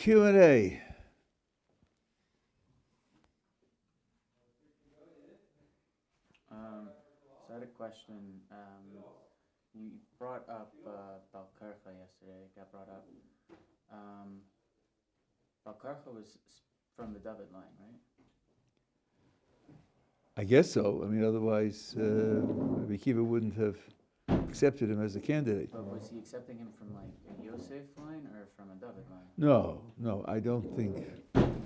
Q&A. So I had a question. You brought up Bar Kochva yesterday. It got brought up. Bar Kochva was from the Dovid line, right? I guess so. I mean, otherwise, Rabbi Kiva wouldn't have accepted him as a candidate. But was he accepting him from like a Yosef line or from a Dovid line? No, I don't think. In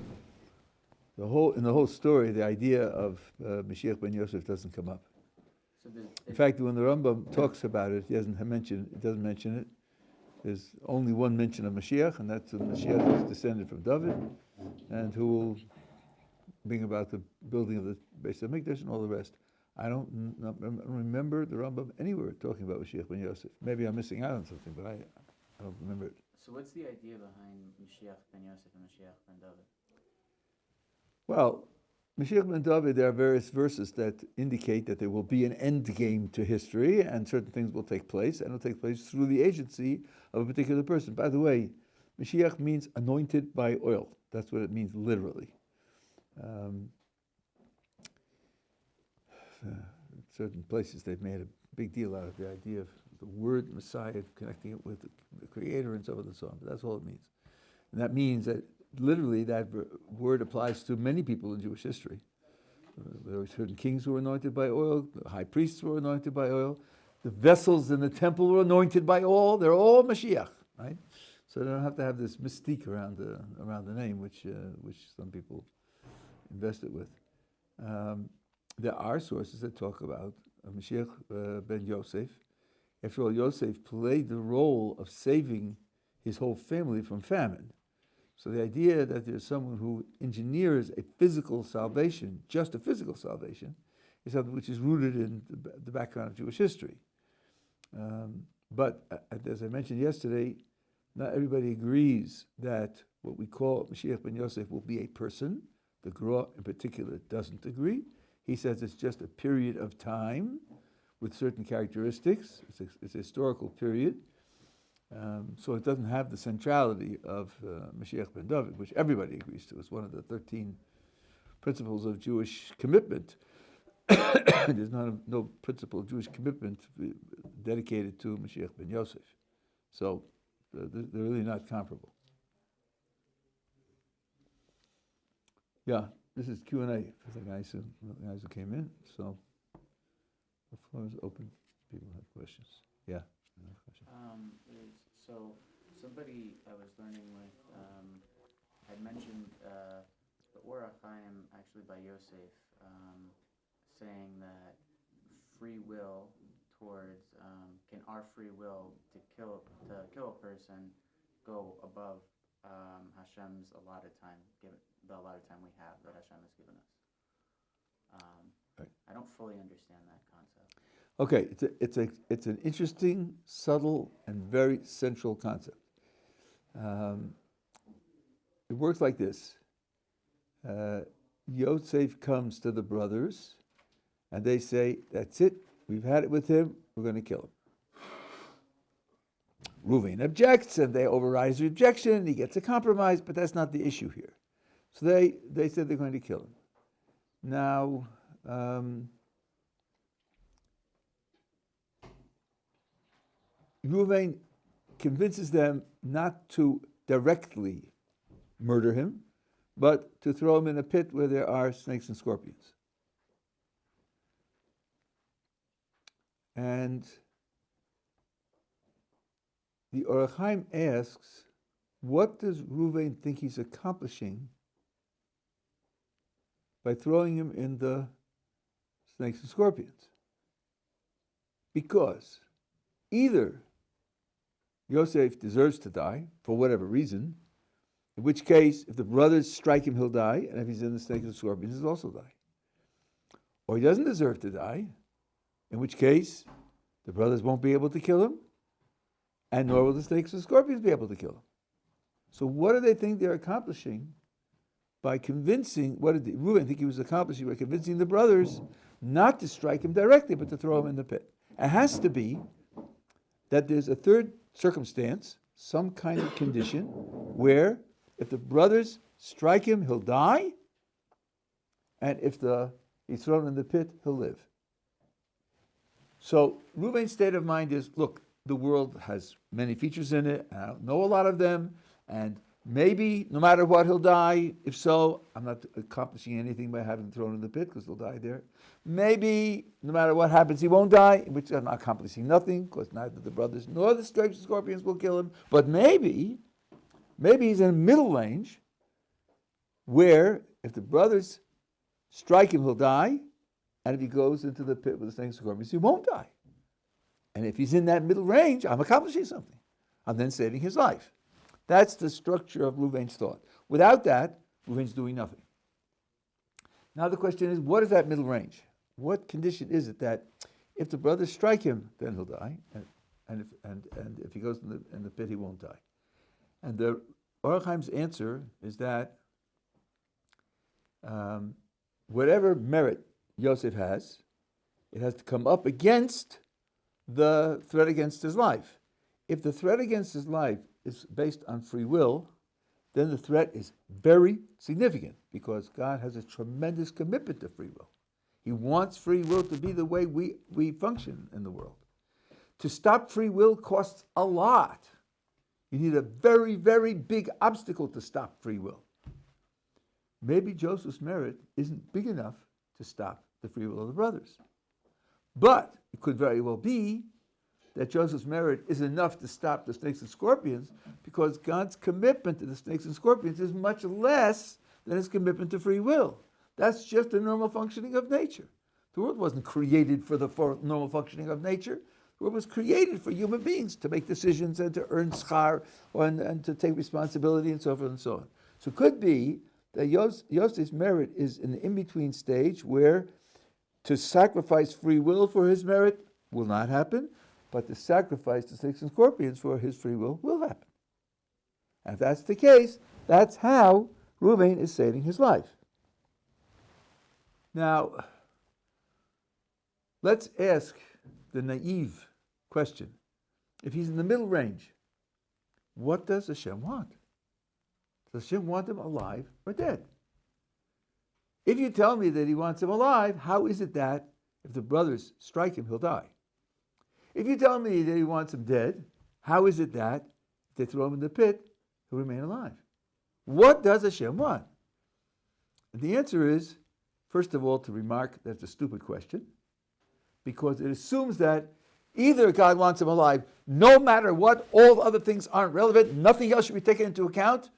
the whole story, the idea of Mashiach ben Yosef doesn't come up. So in fact, when the Rambam talks about it, he doesn't mention it. There's only one mention of Mashiach, and that's that Mashiach is descended from Dovid, and who will bring about the building of the Beis Hamikdash and all the rest. I don't remember the Rambam anywhere talking about Mashiach ben Yosef. Maybe I'm missing out on something, but I don't remember it. So what's the idea behind Mashiach ben Yosef and Mashiach ben Dovid? Well, Mashiach ben Dovid, there are various verses that indicate that there will be an end game to history and certain things will take place, and it'll take place through the agency of a particular person. By the way, Mashiach means anointed by oil. That's what it means literally. Certain places they've made a big deal out of the idea of the word Messiah, connecting it with the Creator and so on and so on, but that's all it means. And that means that literally that word applies to many people in Jewish history. There were certain kings who were anointed by oil, the high priests were anointed by oil, the vessels in the temple were anointed by oil. They're all Mashiach, right? So they don't have to have this mystique around the name, which some people invest it with. There are sources that talk about Mashiach ben Yosef. After all, Yosef played the role of saving his whole family from famine. So the idea that there's someone who engineers a physical salvation, just a physical salvation, is something which is rooted in the background of Jewish history. But as I mentioned yesterday, not everybody agrees that what we call Mashiach ben Yosef will be a person. The Gra in particular doesn't agree. He says it's just a period of time with certain characteristics. It's a historical period. So it doesn't have the centrality of Mashiach ben Dovid, which everybody agrees to. It's one of the 13 principles of Jewish commitment. There's no principle of Jewish commitment dedicated to Mashiach ben Yosef. So they're really not comparable. Yeah, this is Q&A for the guys who came in. So the floor is open. People have questions. Yeah. So somebody I was learning with had mentioned the Ohr Chaim actually by Yosef, saying that free will towards can our free will to kill a person go above Hashem's allotted time, the allotted time we have that Hashem has given us. Right. I don't fully understand that concept. Okay, it's an interesting, subtle, and very central concept. It works like this. Yosef comes to the brothers, and they say, "That's it. We've had it with him. We're going to kill him." Reuven objects, and they override the objection. He gets a compromise, but that's not the issue here. So they said they're going to kill him. Now. Reuven convinces them not to directly murder him, but to throw him in a pit where there are snakes and scorpions. And the Ohr Chaim asks, what does Reuven think he's accomplishing by throwing him in the snakes and scorpions? Because either Yosef deserves to die, for whatever reason, in which case, if the brothers strike him, he'll die, and if he's in the snakes and scorpions, he'll also die. Or he doesn't deserve to die, in which case, the brothers won't be able to kill him, and nor will the snakes and scorpions be able to kill him. So what do they think they're accomplishing by convincing, what did Reuven think he was accomplishing by convincing the brothers not to strike him directly, but to throw him in the pit? It has to be that there's a third circumstance, some kind of condition, where if the brothers strike him, he'll die. And if he's thrown in the pit, he'll live. So Reuven's state of mind is, look, the world has many features in it, and I don't know a lot of them, and maybe no matter what, he'll die. If so, I'm not accomplishing anything by having him thrown in the pit, because he'll die there. Maybe no matter what happens, he won't die, which I'm not accomplishing nothing, because neither the brothers nor the stripes and scorpions will kill him. But maybe he's in a middle range, where if the brothers strike him, he'll die, and if he goes into the pit with the snakes and scorpions, he won't die. And if he's in that middle range, I'm accomplishing something. I'm then saving his life. That's the structure of Reuven's thought. Without that, Reuven's doing nothing. Now the question is, what is that middle range? What condition is it that if the brothers strike him, then he'll die, and if he goes in the pit, he won't die? And the Ohr Chaim's answer is that whatever merit Yosef has, it has to come up against the threat against his life. If the threat against his life is based on free will, then the threat is very significant, because God has a tremendous commitment to free will. He wants free will to be the way we function in the world. To stop free will costs a lot. You need a very, very big obstacle to stop free will. Maybe Joseph's merit isn't big enough to stop the free will of the brothers. But it could very well be that Joseph's merit is enough to stop the snakes and scorpions, because God's commitment to the snakes and scorpions is much less than his commitment to free will. That's just the normal functioning of nature. The world wasn't created for the normal functioning of nature. The world was created for human beings to make decisions and to earn schar and to take responsibility and so forth and so on. So it could be that Yosef's merit is in the in-between stage, where to sacrifice free will for his merit will not happen, but to sacrifice the snakes and scorpions for his free will happen. And if that's the case, that's how Reuven is saving his life. Now, let's ask the naive question. If he's in the middle range, what does Hashem want? Does Hashem want him alive or dead? If you tell me that he wants him alive, how is it that if the brothers strike him, he'll die? If you tell me that he wants him dead, how is it that if they throw him in the pit, he'll remain alive? What does Hashem want? And the answer is, first of all, to remark that it's a stupid question, because it assumes that either God wants him alive, no matter what, all other things aren't relevant, nothing else should be taken into account,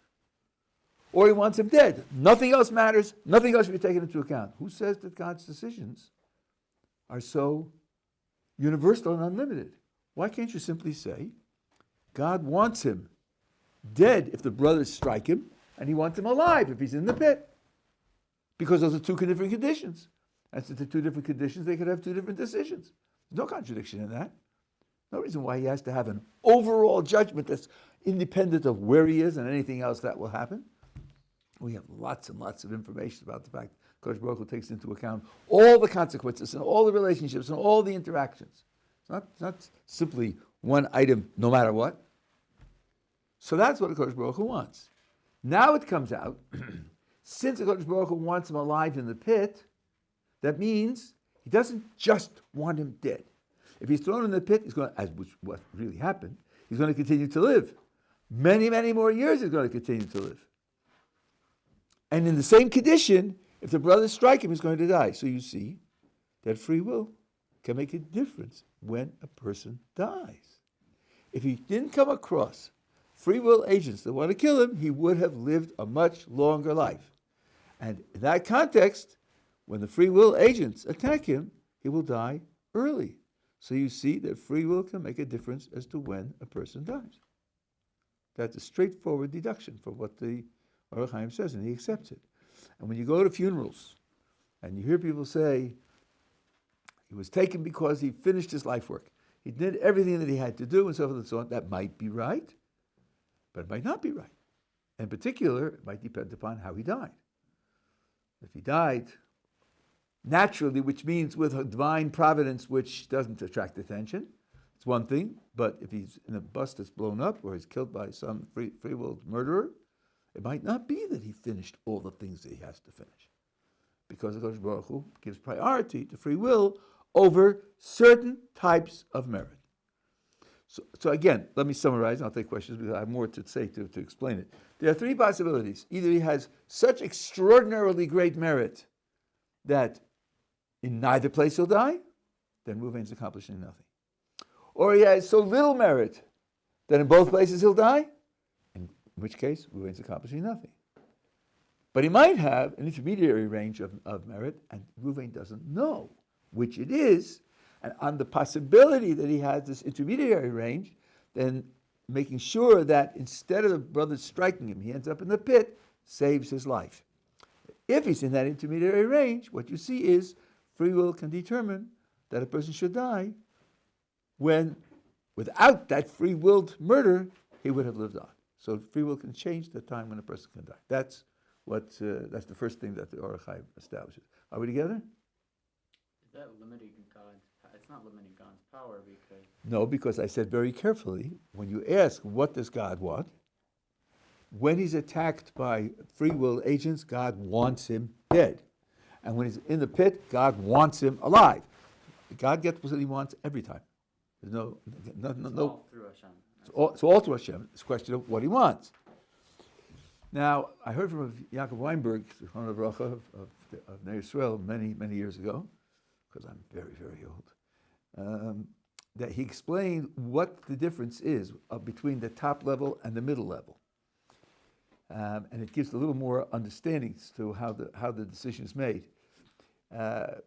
or he wants him dead. Nothing else matters, nothing else should be taken into account. Who says that God's decisions are so universal and unlimited? Why can't you simply say, God wants him dead if the brothers strike him, and he wants him alive if he's in the pit? Because those are two different conditions. And since they're two different conditions, they could have two different decisions. There's no contradiction in that. No reason why he has to have an overall judgment that's independent of where he is and anything else that will happen. We have lots and lots of information about the fact that Kodesh Baruch Hu takes into account all the consequences and all the relationships and all the interactions. It's not simply one item, no matter what. So that's what Kodesh Baruch Hu wants. Now it comes out, since Kodesh Baruch Hu wants him alive in the pit, that means he doesn't just want him dead. If he's thrown in the pit, he's going to, what really happened, he's going to continue to live. Many, many more years he's going to continue to live. And in the same condition, if the brothers strike him, he's going to die. So you see that free will can make a difference when a person dies. If he didn't come across free will agents that want to kill him, he would have lived a much longer life. And in that context, when the free will agents attack him, he will die early. So you see that free will can make a difference as to when a person dies. That's a straightforward deduction from what the Ohr Chaim says, and he accepts it. And when you go to funerals, and you hear people say, he was taken because he finished his life work. He did everything that he had to do, and so forth and so on. That might be right, but it might not be right. In particular, it might depend upon how he died. If he died naturally, which means with a divine providence which doesn't attract attention, it's one thing. But if he's in a bus that's blown up, or he's killed by some free will murderer, It might not be that he finished all the things that he has to finish, because the Kodesh Baruch Hu gives priority to free will over certain types of merit. So again, let me summarize, and I'll take questions because I have more to say to explain it. There are three possibilities. Either he has such extraordinarily great merit that in neither place he'll die, then Ruvain's accomplishing nothing. Or he has so little merit that in both places he'll die, in which case Ruvain's accomplishing nothing. But he might have an intermediary range of merit, and Ruvain doesn't know which it is. And on the possibility that he has this intermediary range, then making sure that instead of the brothers striking him, he ends up in the pit, saves his life. If he's in that intermediary range, what you see is free will can determine that a person should die when, without that free-willed murder, he would have lived on. So free will can change the time when a person can die. That's the first thing that the Ohr Somayach establishes. Are we together? Is that limiting God's? It's not limiting God's power because. No, because I said very carefully, when you ask what does God want, when he's attacked by free will agents, God wants him dead. And when he's in the pit, God wants him alive. God gets what he wants every time. There's no. All through Hashem. It's all through Hashem. It's a question of what he wants. Now, I heard from Yakov Weinberg, one of Racha of Ner Yisrael many years ago, because I'm very, very old, that he explained what the difference is between the top level and the middle level. And it gives a little more understanding as to how the decision is made. A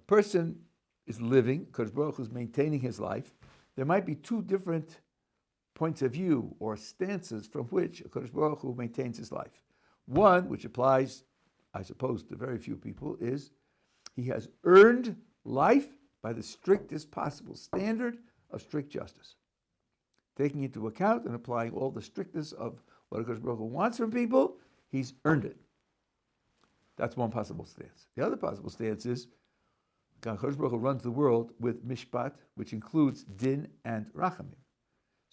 person is living, Kodesh Baruch Hu is maintaining his life. There might be two different points of view or stances from which Kodesh Baruch Hu maintains his life. One, which applies, I suppose, to very few people, is he has earned life by the strictest possible standard of strict justice, taking into account and applying all the strictness of what Kodesh Baruch Hu wants from people. He's earned it. That's one possible stance. The other possible stance is Kodesh Baruch Hu runs the world with mishpat, which includes din and rachamim.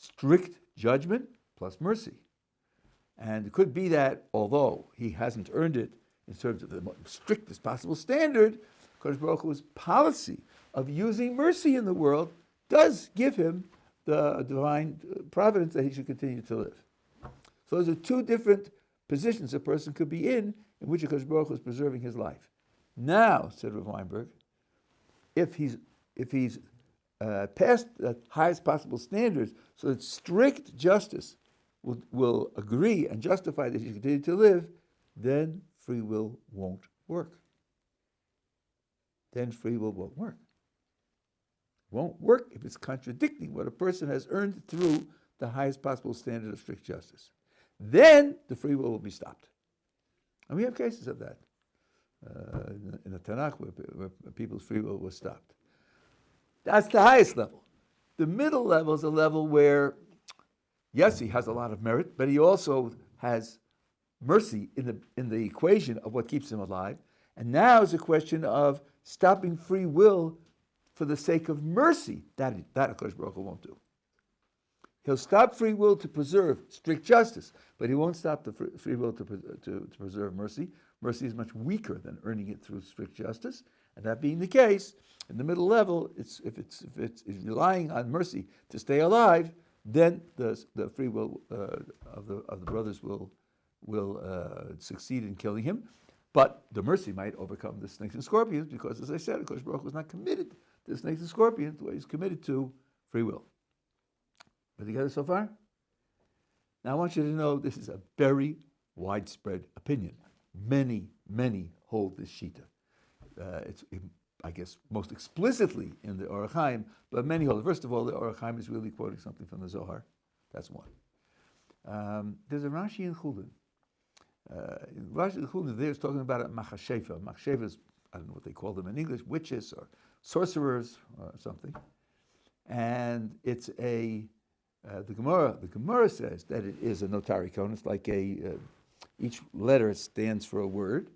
Strict judgment plus mercy. And it could be that, although he hasn't earned it in terms of the strictest possible standard, Kodesh Baruch Hu's policy of using mercy in the world does give him the divine providence that he should continue to live. So those are two different positions a person could be in which Kodesh Baruch Hu is preserving his life. Now, said Rav Weinberg, if he's past the highest possible standards, so that strict justice will agree and justify that he should continue to live, then free will won't work. Then free will won't work. Won't work if it's contradicting what a person has earned through the highest possible standard of strict justice. Then the free will be stopped. And we have cases of that in the Tanakh where people's free will was stopped. That's the highest level. The middle level is a level where, yes, he has a lot of merit, but he also has mercy in the equation of what keeps him alive. And now it's a question of stopping free will for the sake of mercy. That HaKadosh Baruch Hu won't do. He'll stop free will to preserve strict justice, but he won't stop the free will to preserve mercy. Mercy is much weaker than earning it through strict justice. And that being the case, in the middle level, if it's relying on mercy to stay alive, then the free will of the brothers will succeed in killing him. But the mercy might overcome the snakes and scorpions because, as I said, Kodesh Baruch Hu was not committed to the snakes and scorpions the way he's committed to free will. Are we together so far? Now I want you to know this is a very widespread opinion. Many hold this shita. It's, I guess, most explicitly in the Ohr Somayach, but many hold it. First of all, the Ohr Somayach is really quoting something from the Zohar. That's one. There's a Rashi in Chulin. Rashi in Chulin, there's talking about a machashefa. Machashefa is, I don't know what they call them in English, witches or sorcerers or something. And it's the Gemara says that it is a notarikon. It's like each letter stands for a word.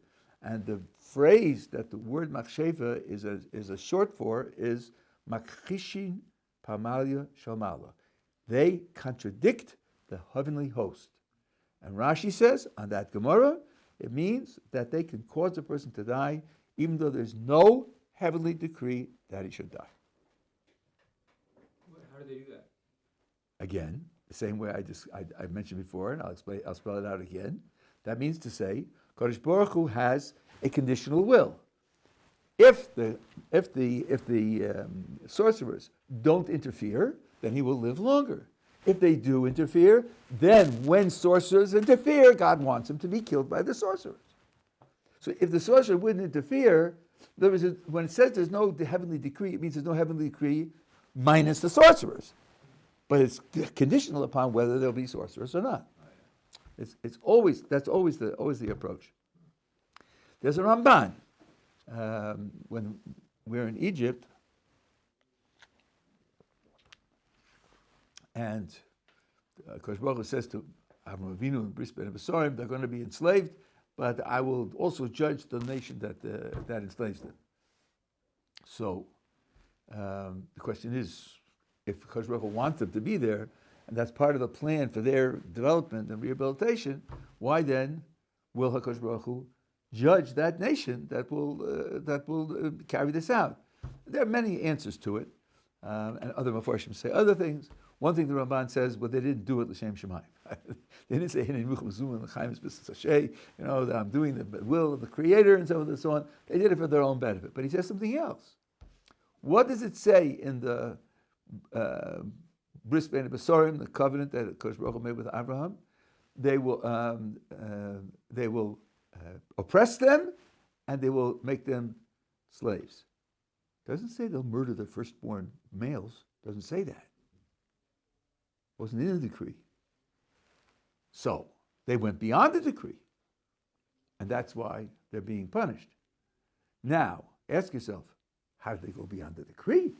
And the phrase that the word machsheva is a short for is makhishin pamalia shalmala. They contradict the heavenly host. And Rashi says, on that Gemara, it means that they can cause a person to die even though there's no heavenly decree that he should die. How do they do that? Again, the same way I mentioned before, and I'll spell it out again. That means to say, Kadosh Baruch Hu has a conditional will. If the sorcerers don't interfere, then he will live longer. If they do interfere, then when sorcerers interfere, God wants him to be killed by the sorcerers. So if the sorcerer wouldn't interfere, when it says there's no heavenly decree, it means there's no heavenly decree minus the sorcerers. But it's conditional upon whether there'll be sorcerers or not. That's always the approach. There's a Ramban. When we're in Egypt, and Kosh Baruch Hu says to Avram Avinu and Bris Ben Besorim, they're going to be enslaved, but I will also judge the nation that enslaves them. So the question is, if Kosh Baruch Hu wants them to be there, and that's part of the plan for their development and rehabilitation, why then will HaKadosh Baruch Hu judge that nation that will carry this out? There are many answers to it, and other Mefarshim say other things. One thing the Ramban says, well, they didn't do it l'shem shemayim. They didn't say, that I'm doing the will of the Creator and so on and so on. They did it for their own benefit. But he says something else. What does it say in the Bris Ben Besorim, the covenant that Kosh Baruch Hu made with Abraham? They will oppress them, and they will make them slaves. Doesn't say they'll murder their firstborn males. Doesn't say that. Wasn't in the decree. So they went beyond the decree, and that's why they're being punished. Now, ask yourself, how did they go beyond the decree?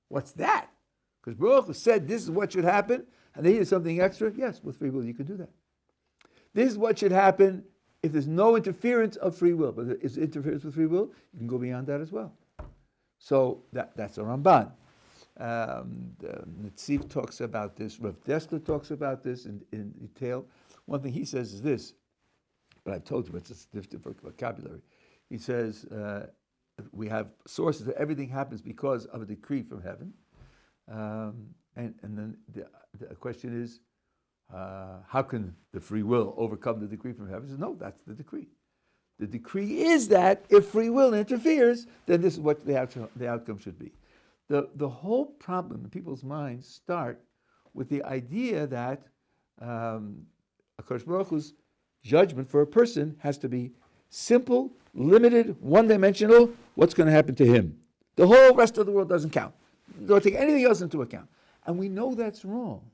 What's that? Because Baruch Hu said this is what should happen, and they needed something extra. Yes, with free will you can do that. This is what should happen if there's no interference of free will. But if there's interference with free will, you can go beyond that as well. So that's a Ramban. Netziv talks about this. Rav Dessler talks about this in detail. One thing he says is this, but I've told you it's a different vocabulary. He says we have sources that everything happens because of a decree from heaven. And then the question is, how can the free will overcome the decree from heaven? He says, no, that's the decree. The decree is that if free will interferes, then this is what the outcome should be. The whole problem in people's minds start with the idea that HaKadosh Baruch Hu's judgment for a person has to be simple, limited, one-dimensional. What's going to happen to him? The whole rest of the world doesn't count. Don't take anything else into account. And we know that's wrong.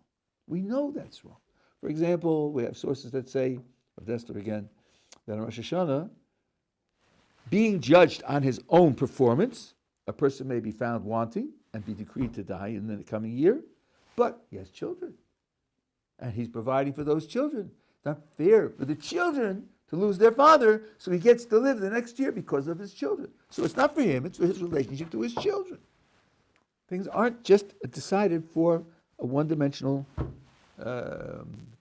We know that's wrong. For example, we have sources that say, of Dessler again, that on Rosh Hashanah, being judged on his own performance, a person may be found wanting and be decreed to die in the coming year, but he has children. And he's providing for those children. It's not fair for the children to lose their father, so he gets to live the next year because of his children. So it's not for him, it's for his relationship to his children. Things aren't just decided for a one-dimensional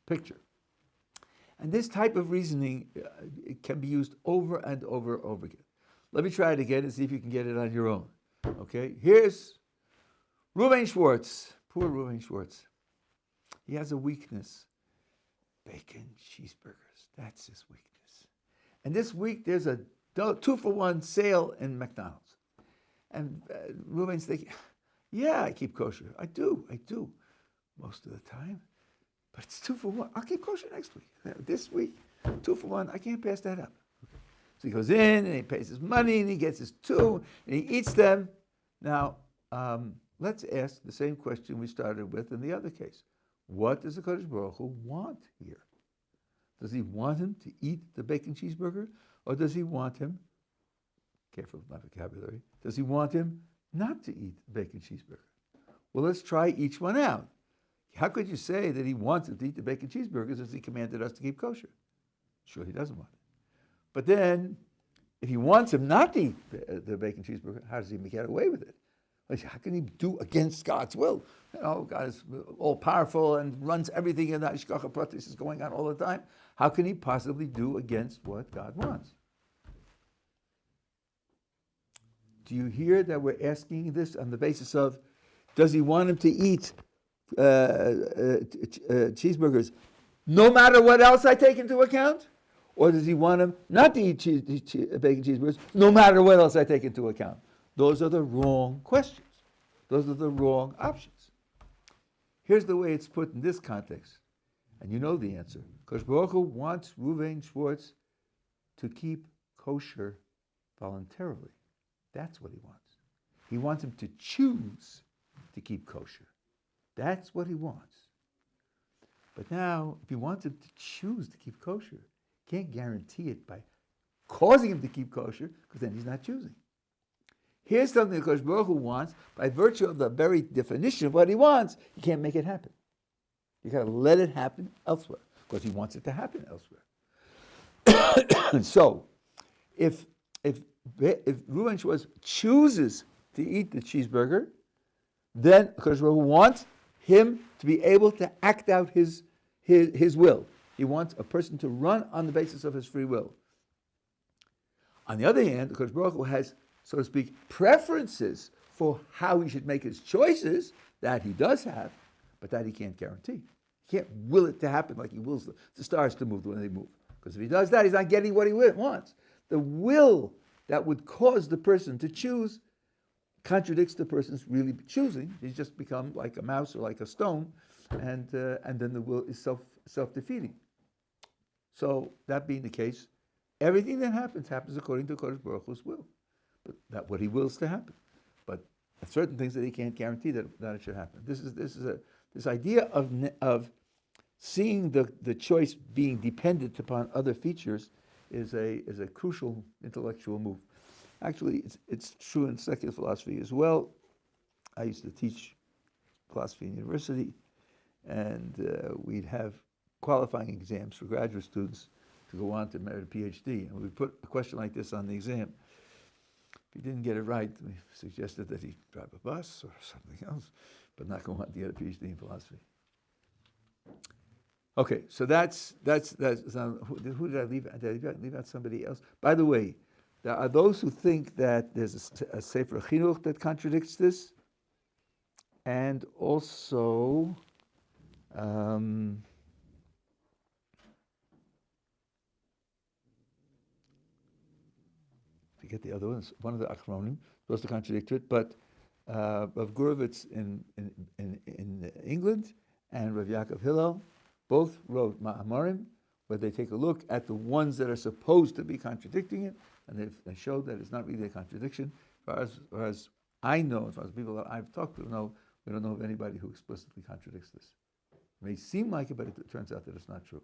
picture. And this type of reasoning it can be used over and over and over again. Let me try it again and see if you can get it on your own. Okay, here's Reuven Schwartz. Poor Reuven Schwartz. He has a weakness. Bacon cheeseburgers. That's his weakness. And this week there's a 2-for-1 sale in McDonald's. And Reuven's thinking, yeah, I keep kosher. I do. Most of the time. But it's 2-for-1. I'll keep kosher next week. This week, 2-for-1. I can't pass that up. So he goes in and he pays his money and he gets his 2 and he eats them. Now, let's ask the same question we started with in the other case. What does the Kodesh Baruch Hu want here? Does he want him to eat the bacon cheeseburger, or does he want him, careful with my vocabulary, does he want him not to eat the bacon cheeseburger? Well, let's try each one out. How could you say that he wants him to eat the bacon cheeseburgers as he commanded us to keep kosher? Sure, he doesn't want it. But then, if he wants him not to eat the bacon cheeseburger, how does he get away with it? How can he do against God's will? God is all powerful and runs everything, and that Ishkacha Pratis is going on all the time. How can he possibly do against what God wants? Do you hear that we're asking this on the basis of, does he want him to eat cheeseburgers no matter what else I take into account? Or does he want him not to eat bacon cheeseburgers no matter what else I take into account? Those are the wrong questions. Those are the wrong options. Here's the way it's put in this context. And you know the answer. Because Baruch Hu wants Reuven Schwartz to keep kosher voluntarily. That's what he wants. He wants him to choose to keep kosher. That's what he wants. But now, if he wants him to choose to keep kosher, he can't guarantee it by causing him to keep kosher, because then he's not choosing. Here's something that Baruch Hu wants, by virtue of the very definition of what he wants, he can't make it happen. You got to let it happen elsewhere, because he wants it to happen elsewhere. So, if Reuven Schwartz chooses to eat the cheeseburger, then Baruch Hu wants him to be able to act out his will. He wants a person to run on the basis of his free will. On the other hand, Baruch Hu has, so to speak, preferences for how he should make his choices, that he does have, but that he can't guarantee. He can't will it to happen like he wills the stars to move when they move. Because if he does that, he's not getting what he wants. The will that would cause the person to choose contradicts the person's really choosing. He's just become like a mouse or like a stone, and then the will is self-defeating. So that being the case, everything that happens according to Kodesh Baruch Hu's will. But that what he wills to happen. But certain things that he can't guarantee that it should happen. This idea of seeing the choice being dependent upon other features is a crucial intellectual move. Actually, it's true in secular philosophy as well. I used to teach philosophy in university, and we'd have qualifying exams for graduate students to go on to merit a PhD. And we put a question like this on the exam. If he didn't get it right, we suggested that he drive a bus or something else, but not go on to get a PhD in philosophy. Okay, so that's who did I leave? Did I leave out somebody else? By the way, there are those who think that there's a Sefer Chinuch that contradicts this, and also forget the other ones. One of the Achronim supposed to contradict it, but Rav Gurovitz in England and Rav Yakov Hillel both wrote Ma'amarim, where they take a look at the ones that are supposed to be contradicting it, and they showed that it's not really a contradiction. As far as I know, as far as people that I've talked to know, we don't know of anybody who explicitly contradicts this. It may seem like it, but it turns out that it's not true.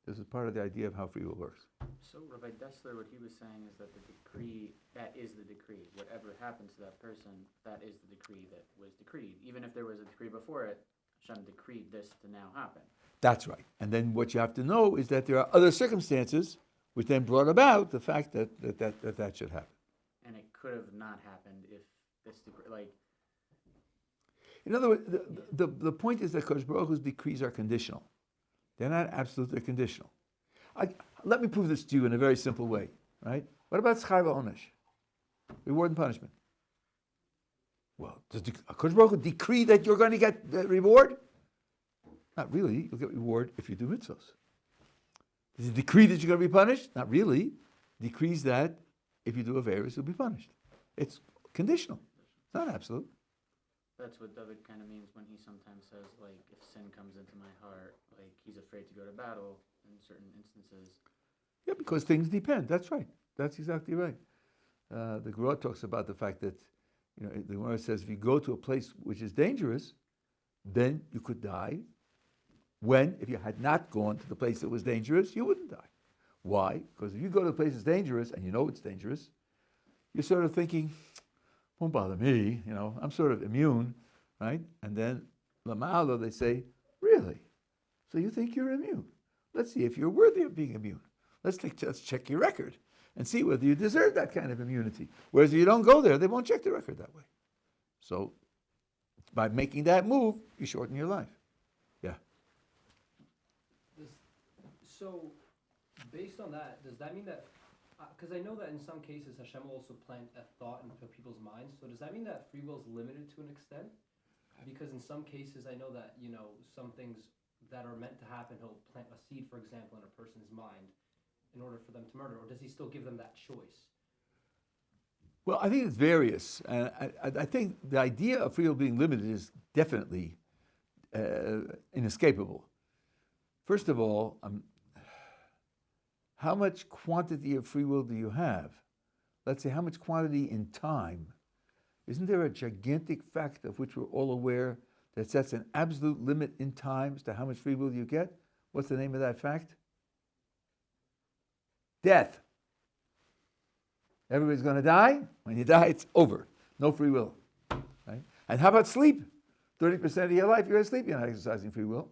This is part of the idea of how free will works. So Rabbi Dessler, what he was saying is that the decree, that is the decree. Whatever happens to that person, that is the decree that was decreed. Even if there was a decree before it, Hashem decreed this to now happen. That's right. And then what you have to know is that there are other circumstances which then brought about the fact that should happen. And it could have not happened if this decree, like... In other words, the point is that Kodesh Baruch Hu's decrees are conditional. They're not absolute, they're conditional. Let me prove this to you in a very simple way, right? What about Schar v'Onesh? Reward and punishment. Well, does Kodesh Baruch Hu decree that you're going to get the reward? Not really. You'll get reward if you do mitzvahs. Does he decree that you're going to be punished? Not really. Decrees that if you do averos, you'll be punished. It's conditional. It's not absolute. That's what Dovid kind of means when he sometimes says, like, if sin comes into my heart, like, he's afraid to go to battle in certain instances. Yeah, because things depend. That's right. That's exactly right. The Gemara talks about the fact that, the Gemara says if you go to a place which is dangerous, then you could die. When, if you had not gone to the place that was dangerous, you wouldn't die. Why? Because if you go to a place that's dangerous, and you know it's dangerous, you're sort of thinking, won't bother me, I'm sort of immune, right? And then, Lama'ala, they say, really? So you think you're immune? Let's see if you're worthy of being immune. Let's check your record and see whether you deserve that kind of immunity. Whereas if you don't go there, they won't check the record that way. So, by making that move, you shorten your life. Yeah. So, based on that, does that mean that, because I know that in some cases Hashem will also plant a thought into people's minds, so does that mean that free will is limited to an extent? Because in some cases I know that, some things that are meant to happen, he'll plant a seed, for example, in a person's mind in order for them to murder, or does he still give them that choice? Well, I think it's various. I think the idea of free will being limited is definitely inescapable. First of all, how much quantity of free will do you have? Let's say, how much quantity in time? Isn't there a gigantic fact of which we're all aware that sets an absolute limit in time as to how much free will you get? What's the name of that fact? Death. Everybody's going to die. When you die, it's over. No free will. Right? And how about sleep? 30% of your life you're going to sleep. You're not exercising free will.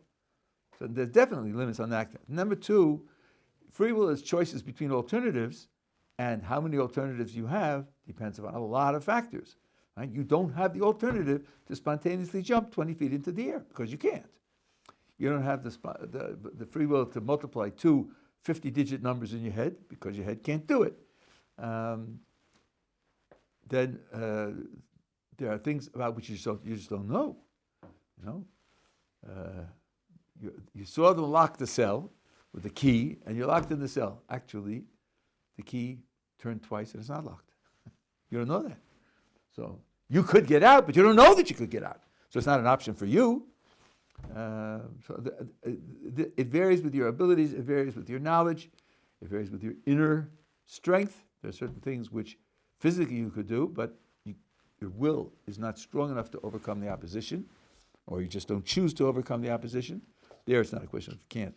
So there's definitely limits on that. Number two, free will is choices between alternatives, and how many alternatives you have depends on a lot of factors. Right? You don't have the alternative to spontaneously jump 20 feet into the air because you can't. You don't have the free will to multiply two 50-digit numbers in your head because your head can't do it. Then there are things about which you just don't know. You saw them lock the cell with the key, and you're locked in the cell. Actually, the key turned twice and it's not locked. You don't know that. So you could get out, but you don't know that you could get out. So it's not an option for you. It varies with your abilities. It varies with your knowledge. It varies with your inner strength. There are certain things which physically you could do, but your will is not strong enough to overcome the opposition, or you just don't choose to overcome the opposition. There, it's not a question of you can't.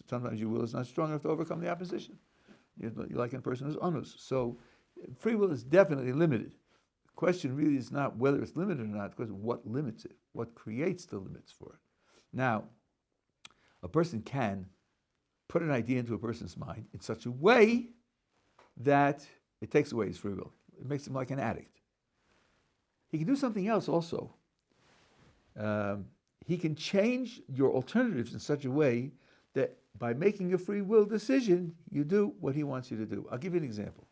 Sometimes your will is not strong enough to overcome the opposition. You're like a person who's onus. So free will is definitely limited. The question really is not whether it's limited or not, the question is what limits it, what creates the limits for it. Now, a person can put an idea into a person's mind in such a way that it takes away his free will. It makes him like an addict. He can do something else also. He can change your alternatives in such a way that by making a free will decision, you do what he wants you to do. I'll give you an example.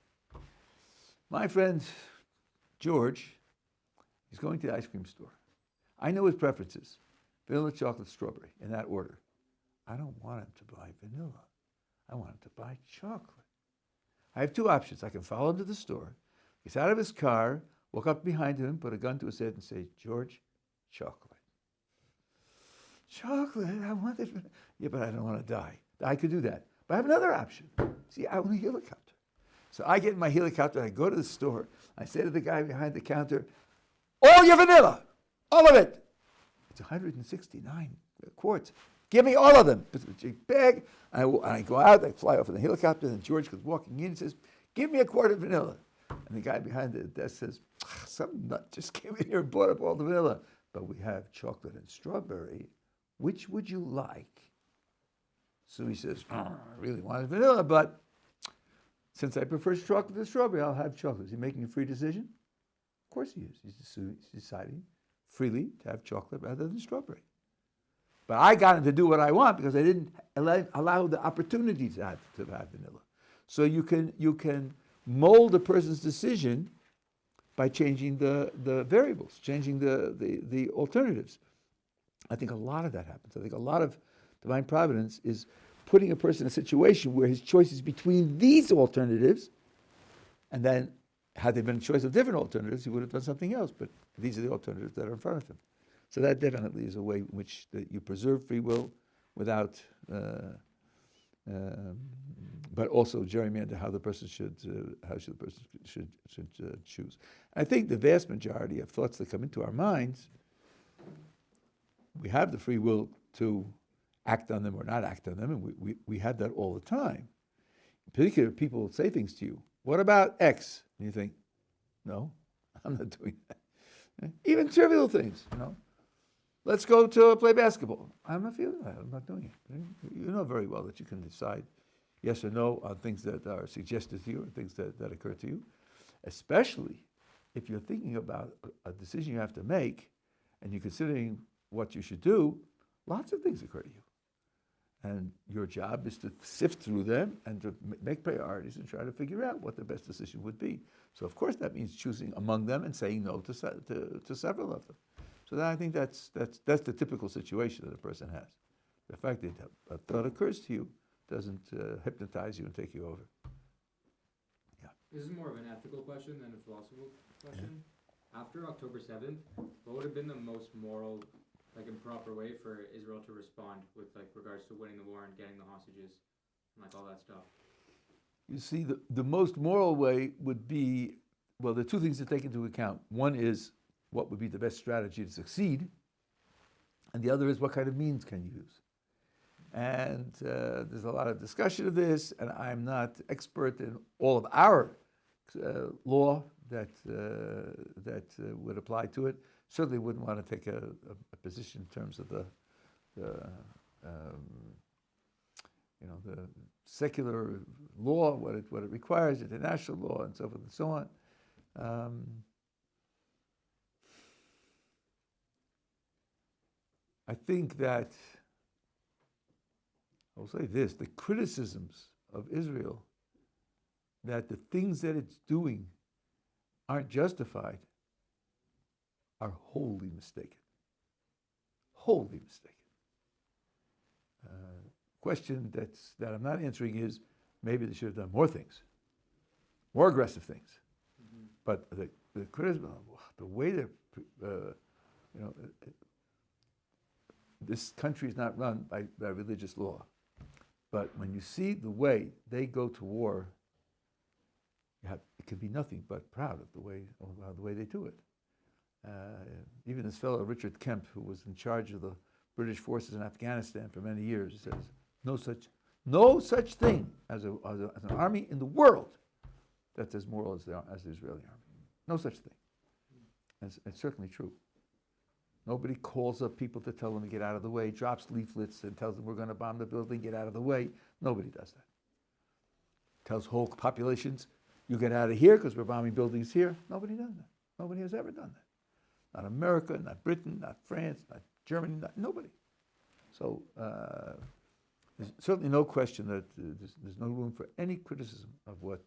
My friend George is going to the ice cream store. I know his preferences: vanilla, chocolate, strawberry, in that order. I don't want him to buy vanilla. I want him to buy chocolate. I have two options. I can follow him to the store, get out of his car, walk up behind him, put a gun to his head and say, "George, chocolate." Chocolate, I want it. Yeah, but I don't want to die. I could do that. But I have another option. See, I want a helicopter. So I get in my helicopter, I go to the store, I say to the guy behind the counter, "All your vanilla, all of it." It's 169 quarts. Give me all of them. It's a big bag. I go out, I fly off in the helicopter, and George goes walking in and says, "Give me a quart of vanilla." And the guy behind the desk says, "Some nut just came in here and bought up all the vanilla. But we have chocolate and strawberry. Which would you like?" So he says, "I really wanted vanilla, but since I prefer chocolate to strawberry, I'll have chocolate." Is he making a free decision? Of course he is. He's deciding freely to have chocolate rather than strawberry. But I got him to do what I want because I didn't allow the opportunity to have vanilla. So you can mold a person's decision by changing the variables, changing the alternatives. I think a lot of that happens. I think a lot of divine providence is putting a person in a situation where his choice is between these alternatives, and then had there been a choice of different alternatives, he would have done something else, but these are the alternatives that are in front of him. So that definitely is a way in which you preserve free will without, but also gerrymander how the person should choose. I think the vast majority of thoughts that come into our minds, we have the free will to act on them or not act on them, and we have that all the time. In particular, people will say things to you. "What about X?" And you think, "No, I'm not doing that." Even trivial things, Let's go to play basketball. I'm not feeling that. I'm not doing it. You know very well that you can decide yes or no on things that are suggested to you or things that occur to you, especially if you're thinking about a decision you have to make and you're considering what you should do. Lots of things occur to you. And your job is to sift through them and to make priorities and try to figure out what the best decision would be. So of course that means choosing among them and saying no to several of them. So I think that's the typical situation that a person has. The fact that a thought occurs to you doesn't hypnotize you and take you over. Yeah. This is more of an ethical question than a philosophical question. Yeah. After October 7th, what would have been the most moral, like improper way for Israel to respond with like regards to winning the war and getting the hostages and like all that stuff? You see, the most moral way would be, well, there are two things to take into account. One is what would be the best strategy to succeed, and the other is what kind of means can you use. And there's a lot of discussion of this, and I'm not expert in all of our law that would apply to it. Certainly wouldn't want to take a position in terms of the secular law, what it requires, international law, and so forth and so on. I think that, I'll say this, the criticisms of Israel that the things that it's doing aren't justified are wholly mistaken. Wholly mistaken. Question that I'm not answering is maybe they should have done more things, more aggressive things. Mm-hmm. But the criticism, the way they're, this country is not run by religious law. But when you see the way they go to war, it can be nothing but proud of the way they do it. Even this fellow Richard Kemp, who was in charge of the British forces in Afghanistan for many years, says no such thing as an army in the world that's as moral as the Israeli army. No such thing. And it's certainly true. Nobody calls up people to tell them to get out of the way, drops leaflets and tells them we're going to bomb the building, get out of the way. Nobody does that. Tells whole populations, you get out of here because we're bombing buildings here. Nobody does that. Nobody has ever done that. Not America, not Britain, not France, not Germany, nobody. So there's certainly no question that there's no room for any criticism of what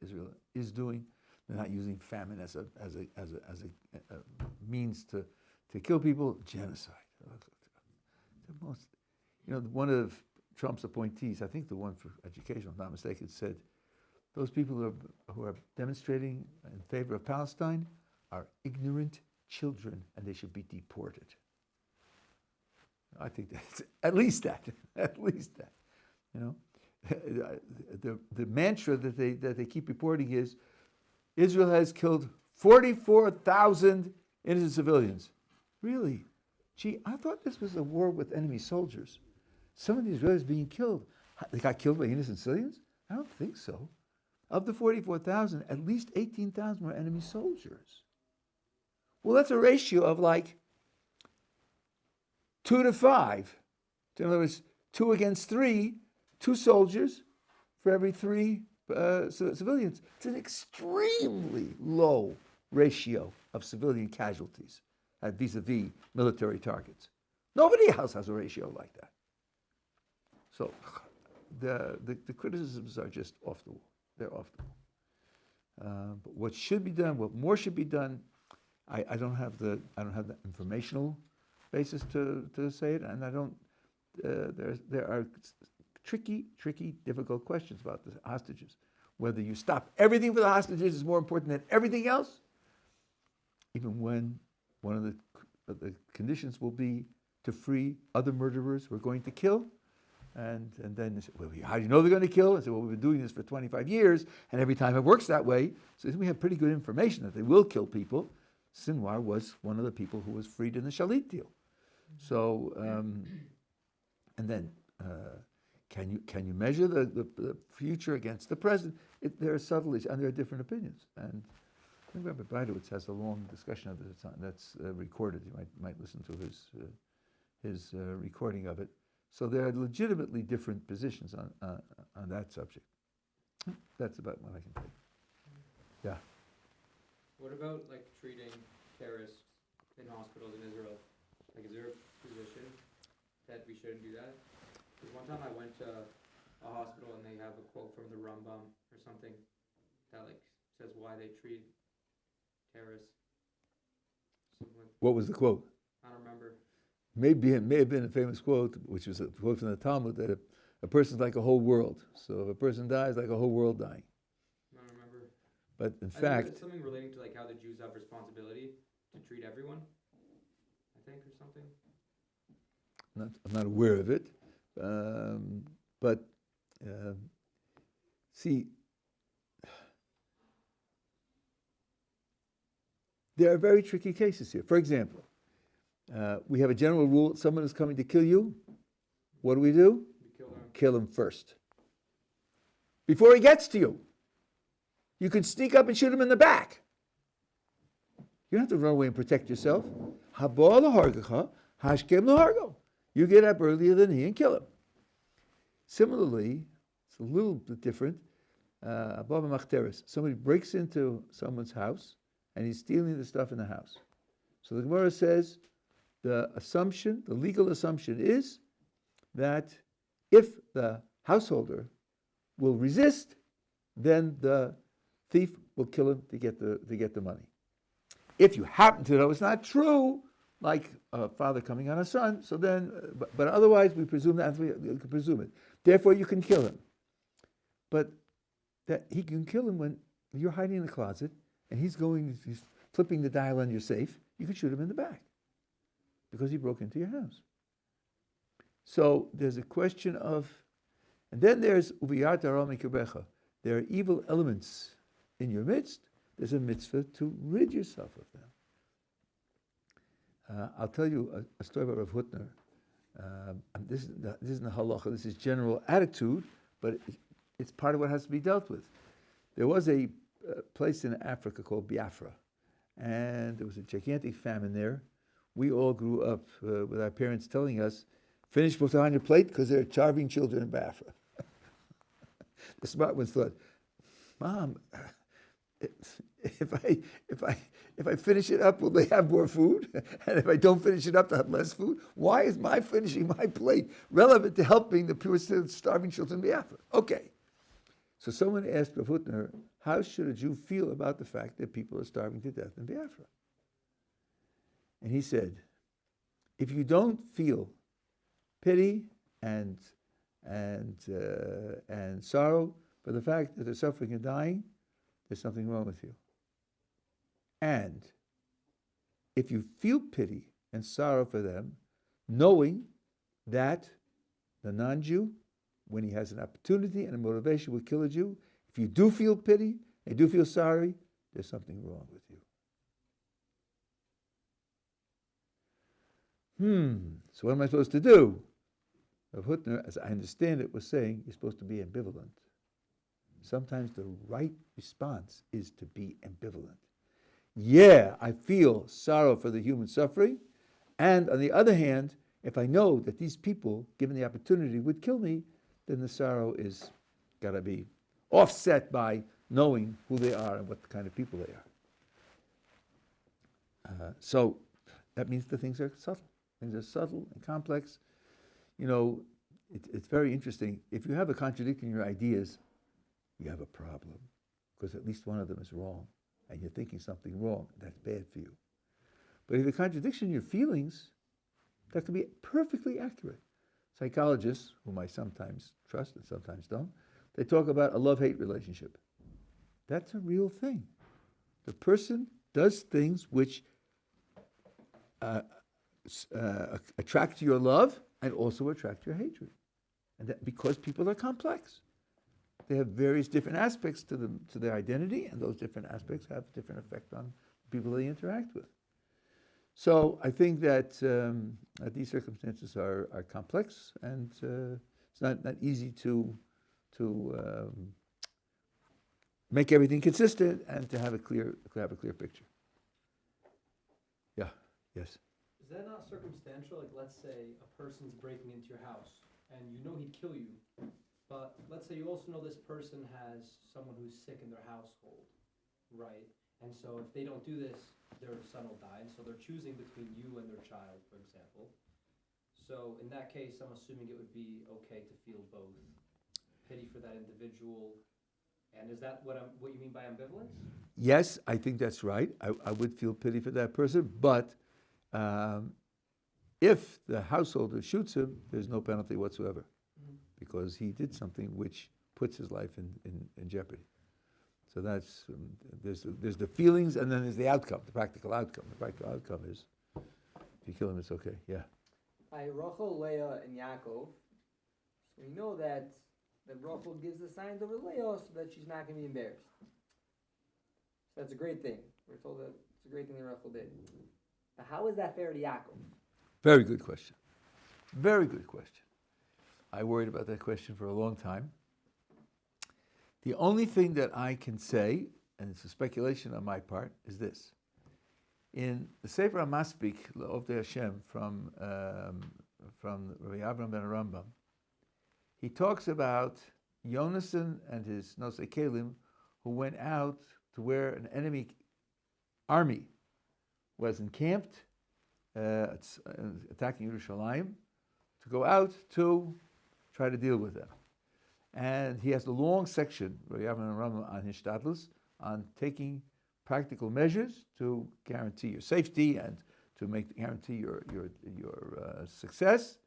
Israel is doing. They're not using famine as a means to kill people. Genocide. The most, one of Trump's appointees, I think the one for education, if I'm not mistaken, said those people who are demonstrating in favor of Palestine are ignorant children and they should be deported. I think that's at least that. The mantra that they keep reporting is Israel has killed 44,000 innocent civilians. Really? Gee, I thought this was a war with enemy soldiers. Some of the Israelis being killed. They got killed by innocent civilians? I don't think so. Of the 44,000, at least 18,000 were enemy soldiers. Well, that's a ratio of like 2 to 5. In other words, 2 against 3, 2 soldiers for every 3 civilians. It's an extremely low ratio of civilian casualties vis-a-vis military targets. Nobody else has a ratio like that. So the criticisms are just off the wall. They're off the wall. But what should be done, what more should be done, I don't have the informational basis to say it, and I don't. There are tricky, difficult questions about the hostages. Whether you stop everything for the hostages is more important than everything else, even when one of the conditions will be to free other murderers we're going to kill. And then they say, well, how do you know they're going to kill? I said, well, we've been doing this for 25 years, and every time it works that way. So we have pretty good information that they will kill people. Sinwar was one of the people who was freed in the Shalit deal. So, and then can you measure the future against the present? There are subtleties and there are different opinions. And I think Rabbi Breitowitz has a long discussion of this that's recorded. You might listen to his recording of it. So there are legitimately different positions on that subject. That's about what I can take. Yeah. What about like treating terrorists in hospitals in Israel? Like, is there a position that we shouldn't do that? Because one time I went to a hospital and they have a quote from the Rambam or something that like says why they treat terrorists. Something like, What was the quote? I don't remember. It may have been a famous quote, which was a quote from the Talmud, that a person's like a whole world. So if a person dies, like a whole world dying. I don't remember. But in I think fact, it's something relating to like how the Jews have responsibility to treat everyone. I think or something. I'm not aware of it. But see, there are very tricky cases here. For example, we have a general rule: someone is coming to kill you. What do? We kill them. Kill him first. Before he gets to you. You can sneak up and shoot him in the back. You don't have to run away and protect yourself. You get up earlier than he and kill him. Similarly, it's a little bit different. Somebody breaks into someone's house and he's stealing the stuff in the house. So the Gemara says the legal assumption is that if the householder will resist, then the thief will kill him to get the money. If you happen to know it's not true, like a father coming on a son, so then, but otherwise we presume that we can presume it. Therefore, you can kill him. But that he can kill him when you're hiding in the closet and he's flipping the dial on your safe. You can shoot him in the back because he broke into your house. So there's a question of, and then there's uviyat hara mikirbecha. There are evil elements in your midst. There's a mitzvah to rid yourself of them. I'll tell you a story about Rav Hutner. This isn't a halacha, this is general attitude, but it's part of what has to be dealt with. There was a place in Africa called Biafra, and there was a gigantic famine there. We all grew up with our parents telling us, finish what's on your plate because there are starving children in Biafra. The smart ones thought, Mom, if I finish it up, will they have more food? And if I don't finish it up, they'll have less food? Why is my finishing my plate relevant to helping the poor starving children in Biafra? Okay. So someone asked Rav Hutner, how should a Jew feel about the fact that people are starving to death in Biafra? And he said, if you don't feel pity and sorrow for the fact that they're suffering and dying, there's something wrong with you. And if you feel pity and sorrow for them, knowing that the non-Jew, when he has an opportunity and a motivation, will kill a Jew, if you do feel pity and do feel sorry, there's something wrong with you. So what am I supposed to do? Rav Hutner, as I understand it, was saying you're supposed to be ambivalent. Sometimes the right response is to be ambivalent. Yeah, I feel sorrow for the human suffering, and on the other hand, if I know that these people, given the opportunity, would kill me, then the sorrow is got to be offset by knowing who they are and what kind of people they are. So that means the things are subtle. Things are subtle and complex. You know, it's very interesting. If you have a contradiction in your ideas, you have a problem, because at least one of them is wrong, and you're thinking something wrong. That's bad for you. But if you have a contradiction in your feelings, that can be perfectly accurate. Psychologists, whom I sometimes trust and sometimes don't, they talk about a love-hate relationship. That's a real thing. The person does things which attract your love and also attract your hatred. And that because people are complex. They have various different aspects to their identity, and those different aspects have a different effect on the people they interact with. So I think that these circumstances are complex, and it's not easy to make everything consistent and to have a clear picture. Yeah. Yes. Is that not circumstantial? Like, let's say a person's breaking into your house, and you know he'd kill you. But let's say you also know this person has someone who's sick in their household, right? And so if they don't do this, their son will die. And so they're choosing between you and their child, for example. So in that case, I'm assuming it would be okay to feel both pity for that individual, and is that what you mean by ambivalence? Yes, I think that's right. I would feel pity for that person, but if the householder shoots him, there's no penalty whatsoever, because he did something which puts his life in jeopardy. So that's there's the feelings, and then there's the outcome, the practical outcome. The practical outcome is, if you kill him, it's okay. Yeah. By Rachel, Leah, and Yakov, so we know that Rachel gives the signs over Leah so that she's not going to be embarrassed. So that's a great thing. We're told that it's a great thing that Rachel did. But how is that fair to Yakov? Very good question. Very good question. I worried about that question for a long time. The only thing that I can say, and it's a speculation on my part, is this. In the Sefer HaMaspik, L'Ovdei Hashem, from Rabbi Avram ben Rambam, he talks about Yonasan and his Nosei Kelim, who went out to where an enemy army was encamped, attacking Yerushalayim, to go out to try to deal with them. And he has a long section, Rabbi Avram ben Rambam, on Hishtadlus, on taking practical measures to guarantee your safety and to guarantee your success.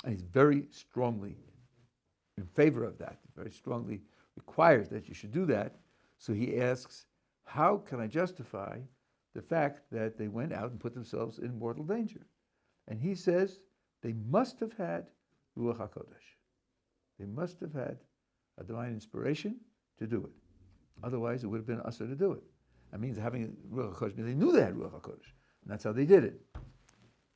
And he's very strongly in favor of that, very strongly requires that you should do that. So he asks, how can I justify the fact that they went out and put themselves in mortal danger? And he says they must have had Ruach HaKodesh. They must have had a divine inspiration to do it. Otherwise, it would have been usher to do it. That means having Ruach HaKodesh, they knew they had Ruach HaKodesh, and that's how they did it.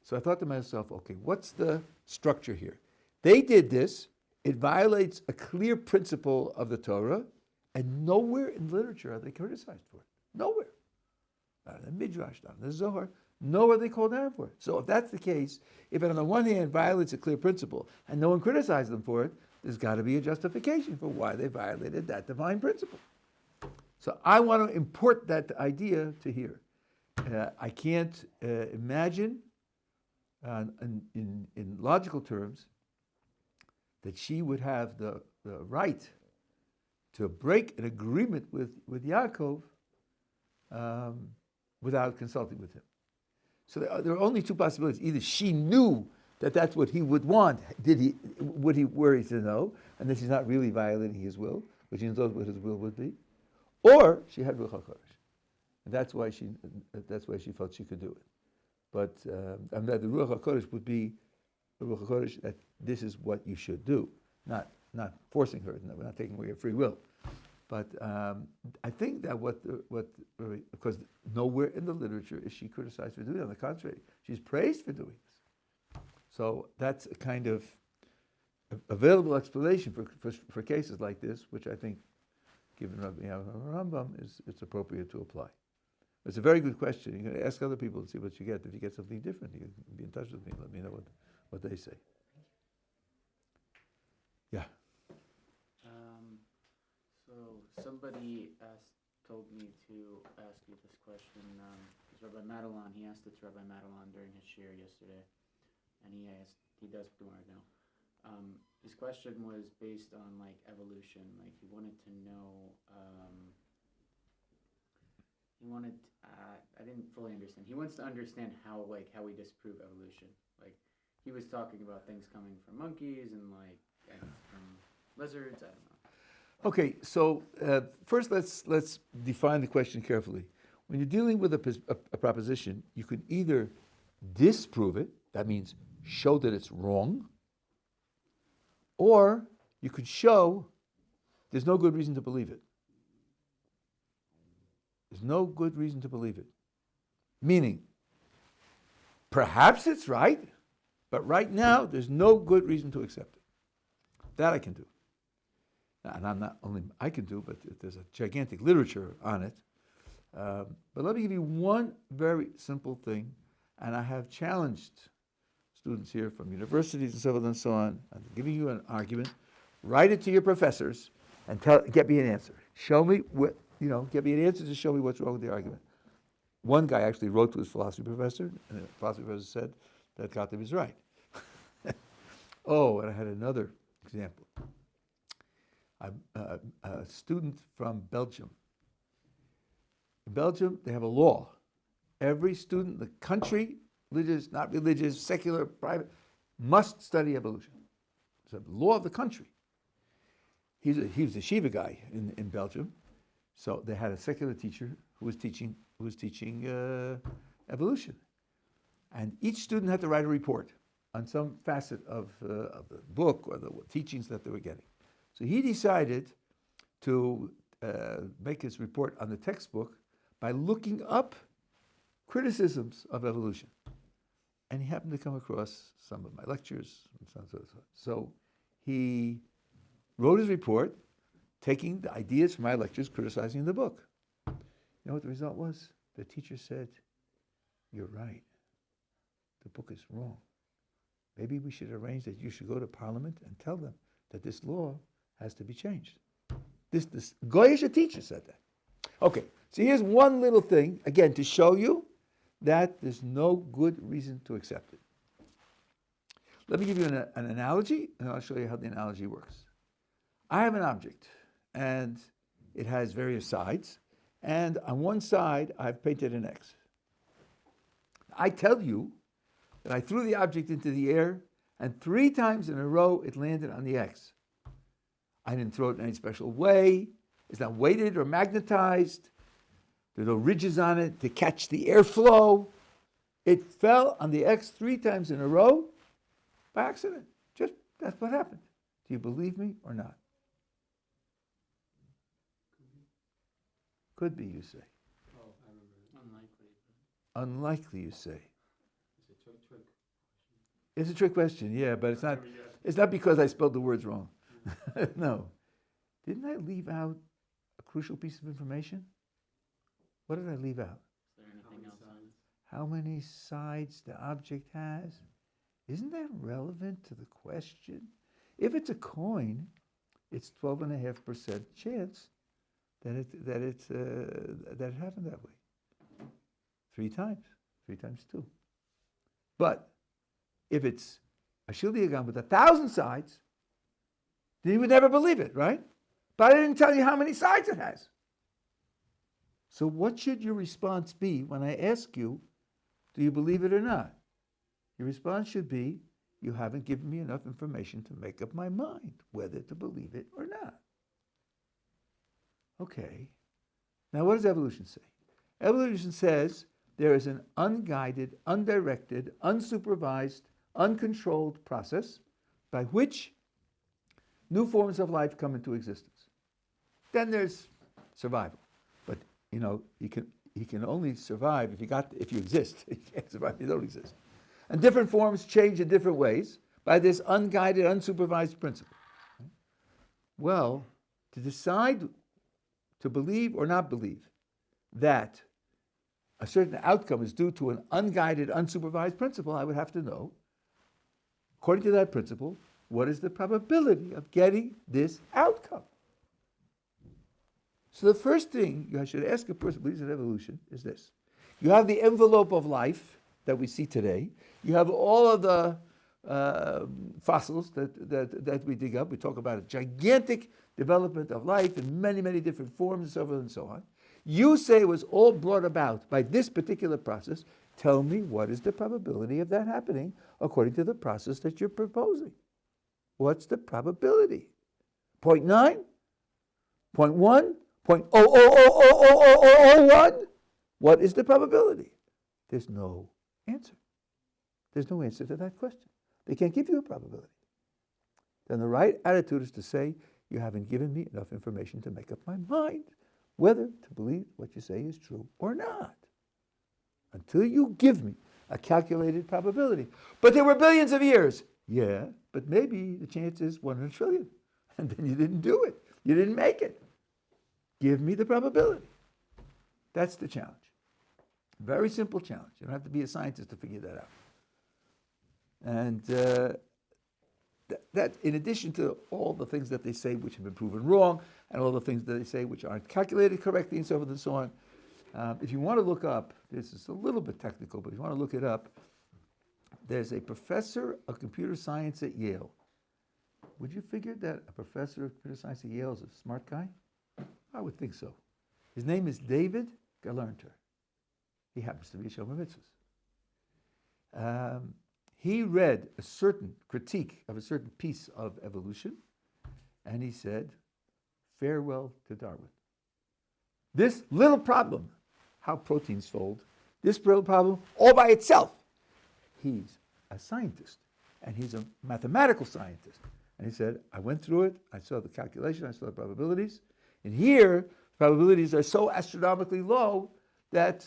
So I thought to myself, okay, what's the structure here? They did this. It violates a clear principle of the Torah, and nowhere in literature are they criticized for it. Nowhere. Not in the Midrash, not in the Zohar. Nowhere are they called out for it. So if that's the case, if it on the one hand violates a clear principle, and no one criticized them for it, there's got to be a justification for why they violated that divine principle. So I want to import that idea to here. I can't imagine, in logical terms, that she would have the right to break an agreement with Yakov without consulting with him. So there are only two possibilities. Either she knew that that's what he would want. Would he worry to know, and that she's not really violating his will, but she knows what his will would be, or she had Ruach HaKodesh, and that's why she felt she could do it. But and that the Ruach HaKodesh would be the Ruach HaKodesh that this is what you should do, not forcing her. No, we're not taking away your free will. But I think that because nowhere in the literature is she criticized for doing it. On the contrary, she's praised for doing this. So that's a kind of available explanation for cases like this, which I think, given Rabbi Rambam, it's appropriate to apply. It's a very good question. You're going to ask other people and see what you get. If you get something different, you can be in touch with me and let me know what they say. Yeah. So somebody told me to ask you this question. Because Rabbi Madelon, he asked it to Rabbi Madelon during his shir yesterday, and he does tomorrow now. His question was based on like evolution. Like he wanted to know. I didn't fully understand. He wants to understand how we disprove evolution. Like he was talking about things coming from monkeys and from lizards. I don't know. Okay, so first let's define the question carefully. When you're dealing with a proposition, you can either disprove it, that means show that it's wrong, or you could show there's no good reason to believe it. There's no good reason to believe it. Meaning, perhaps it's right, but right now there's no good reason to accept it. That I can do. And I'm not only I can do, but there's a gigantic literature on it. But let me give you one very simple thing, and I have challenged students here from universities and so forth and so on. I'm giving you an argument. Write it to your professors and get me an answer. Show me get me an answer to show me what's wrong with the argument. One guy actually wrote to his philosophy professor, and the philosophy professor said that Gottleib is right. Oh, and I had another example. A student from Belgium. In Belgium, they have a law. Every student in the country, religious, not religious, secular, private, must study evolution. It's a law of the country. He was a Shiva guy in Belgium, so they had a secular teacher who was teaching evolution, and each student had to write a report on some facet of the book or the teachings that they were getting. So he decided to make his report on the textbook by looking up criticisms of evolution. And he happened to come across some of my lectures. So he wrote his report, taking the ideas from my lectures, criticizing the book. You know what the result was? The teacher said, "You're right. The book is wrong. Maybe we should arrange that you should go to Parliament and tell them that this law has to be changed." This Goyish teacher said that. Okay, so here's one little thing, again, to show you that there's no good reason to accept it. Let me give you an analogy, and I'll show you how the analogy works. I have an object, and it has various sides, and on one side, I've painted an X. I tell you that I threw the object into the air, and 3 times in a row, it landed on the X. I didn't throw it in any special way. It's not weighted or magnetized. There are no ridges on it to catch the airflow. It fell on the X 3 times in a row by accident. Just, that's what happened. Do you believe me or not? Could be, you say. Oh, I remember. Unlikely. Unlikely, you say. It's a trick question. It's a trick question, yeah, but it's not because I spelled the words wrong. No. Didn't I leave out a crucial piece of information? What did I leave out? Is there anything else on? How many sides the object has? Isn't that relevant to the question? If it's a coin, it's 12.5% chance that it happened that way. 3 times 2. But if it's a shildiagan with 1,000 sides, then you would never believe it, right? But I didn't tell you how many sides it has. So what should your response be when I ask you, do you believe it or not? Your response should be, you haven't given me enough information to make up my mind whether to believe it or not. Okay. Now what does evolution say? Evolution says there is an unguided, undirected, unsupervised, uncontrolled process by which new forms of life come into existence. Then there's survival. But you can only survive if you exist. You can't survive if you don't exist. And different forms change in different ways by this unguided, unsupervised principle. Well, to decide to believe or not believe that a certain outcome is due to an unguided, unsupervised principle, I would have to know, according to that principle, what is the probability of getting this outcome? So the first thing you should ask a person who believes in evolution is this. You have the envelope of life that we see today. You have all of the fossils that we dig up. We talk about a gigantic development of life in many, many different forms and so forth and so on. You say it was all brought about by this particular process. Tell me what is the probability of that happening according to the process that you're proposing. What's the probability? 0.9? 0.1? 0.0000001? What is the probability? There's no answer. There's no answer to that question. They can't give you a probability. Then the right attitude is to say, you haven't given me enough information to make up my mind whether to believe what you say is true or not. Until you give me a calculated probability. But there were billions of years. Yeah, but maybe the chance is 1 in a trillion. And then you didn't do it. You didn't make it. Give me the probability. That's the challenge. Very simple challenge. You don't have to be a scientist to figure that out. And that, in addition to all the things that they say which have been proven wrong, and all the things that they say which aren't calculated correctly, and so forth and so on, if you want to look up, this is a little bit technical, but if you want to look it up, there's a professor of computer science at Yale. Would you figure that a professor of computer science at Yale is a smart guy? I would think so. His name is David Galanter. He happens to be a Shomer Mitzvahs. He read a certain critique of a certain piece of evolution, and he said, farewell to Darwin. This little problem, how proteins fold, this little problem all by itself. He's a scientist, and he's a mathematical scientist. And he said, I went through it, I saw the calculation, I saw the probabilities, and here, probabilities are so astronomically low that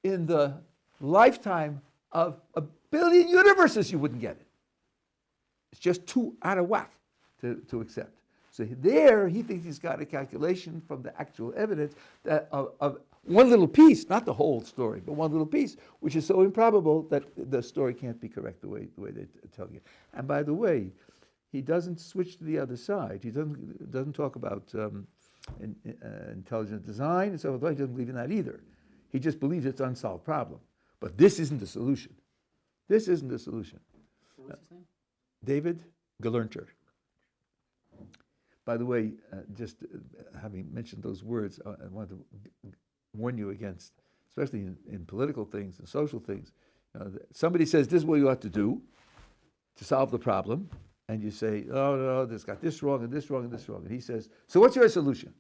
in the lifetime of 1 billion universes, you wouldn't get it. It's just too out of whack to accept. So there, he thinks he's got a calculation from the actual evidence that of one little piece, not the whole story, but one little piece, which is so improbable that the story can't be correct the way they're telling it. And by the way, he doesn't switch to the other side. He doesn't talk about intelligent design and so on. He doesn't believe in that either. He just believes it's an unsolved problem. But this isn't the solution. This isn't the solution. What was his name? David Galanter. By the way, just having mentioned those words, I want to warn you against, especially in political things and social things. Somebody says, this is what you ought to do to solve the problem, and you say, oh, no, this got this wrong and this wrong and this wrong. And he says, so what's your solution?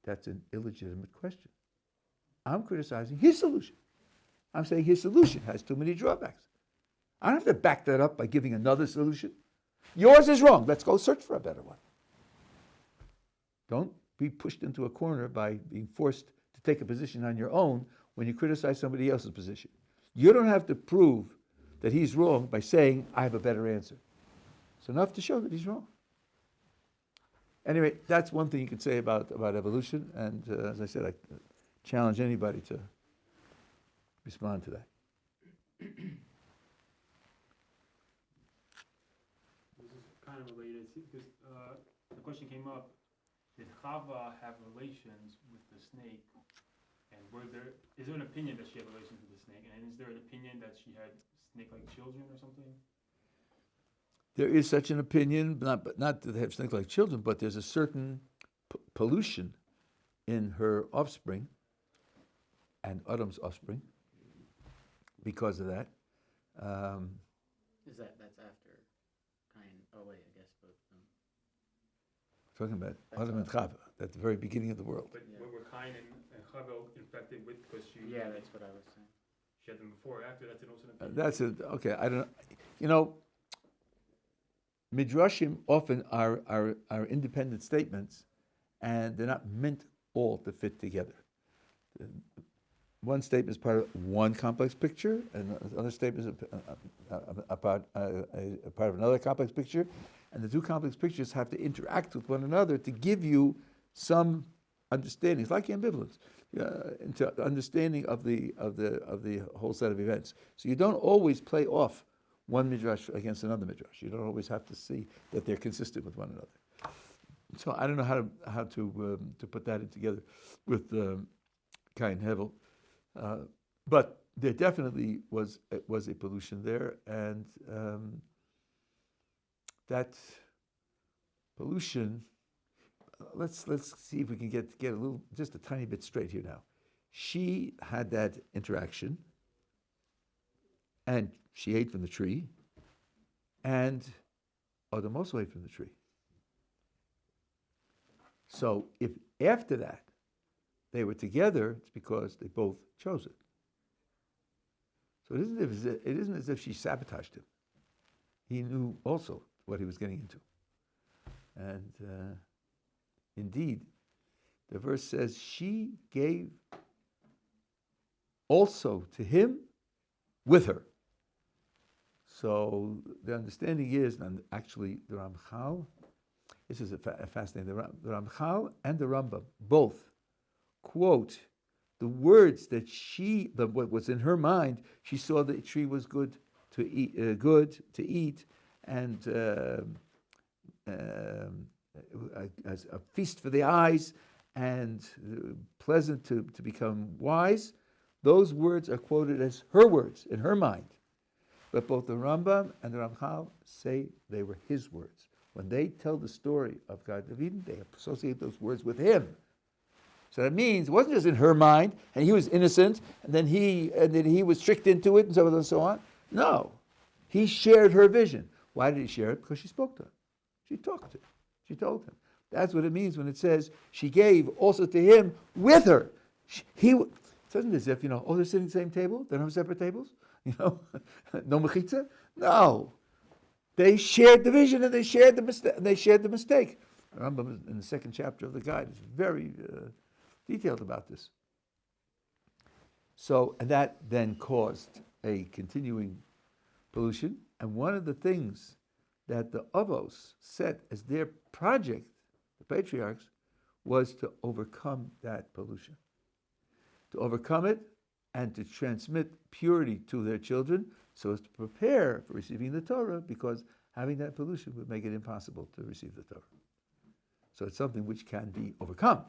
That's an illegitimate question. I'm criticizing his solution. I'm saying his solution has too many drawbacks. I don't have to back that up by giving another solution. Yours is wrong. Let's go search for a better one. Don't be pushed into a corner by being forced to take a position on your own when you criticize somebody else's position. You don't have to prove that he's wrong by saying, I have a better answer. It's enough to show that he's wrong. Anyway, that's one thing you can say about evolution, and as I said, I challenge anybody to respond to that. This is kind of related, because the question came up, did Chava have relations with the snake? And is there an opinion that she had relations with the snake? And is there an opinion that she had snake-like children or something? There is such an opinion, not that they have snake-like children, but there's a certain pollution in her offspring and Adam's offspring because of that. That's after Cain? Oh wait, I guess both of them. Talking about Adam and Chava, at the very beginning of the world. But were Cain and Chava infected with, because she... Yeah, that's what I was saying. She had them before or after, that's also an opinion? That's it. Okay, I don't know. Midrashim often are independent statements, and they're not meant all to fit together. One statement is part of one complex picture, and another statement is a part of another complex picture, and the two complex pictures have to interact with one another to give you some understanding. It's like ambivalence, into understanding of the whole set of events. So you don't always play off one midrash against another midrash. You don't always have to see that they're consistent with one another. So I don't know how to put that in together with Cain Hevel, but there definitely was a pollution there, and that pollution. Let's see if we can get a little, just a tiny bit straight here now. She had that interaction, and she ate from the tree, and Adam also ate from the tree. So if after that they were together, it's because they both chose it. So it isn't as if she sabotaged him. He knew also what he was getting into. And indeed, the verse says, she gave also to him with her. So the understanding is, and actually the Ramchal, this is a fascinating, the Ramchal and the Rambam both quote the words that what was in her mind. She saw the tree was good to eat, and as a feast for the eyes, and pleasant to become wise. those words are quoted as her words in her mind. But both the Rambam and the Ramchal say they were his words. When they tell the story of Garden of Eden, they associate those words with him. So that means it wasn't just in her mind, and he was innocent, and then he was tricked into it, and so on and so on. No, he shared her vision. Why did he share it? Because she spoke to him. She talked to him. She told him. That's what it means when it says she gave also to him with her. It isn't as if, they're sitting at the same table. They don't have separate tables. No mechitza. No, they shared the vision and they shared the mistake. Rambam in the second chapter of the guide is very detailed about this. So, and that then caused a continuing pollution. And one of the things that the Avos set as their project, the patriarchs, was to overcome that pollution. To overcome it and to transmit purity to their children so as to prepare for receiving the Torah, because having that pollution would make it impossible to receive the Torah. So it's something which can be overcome,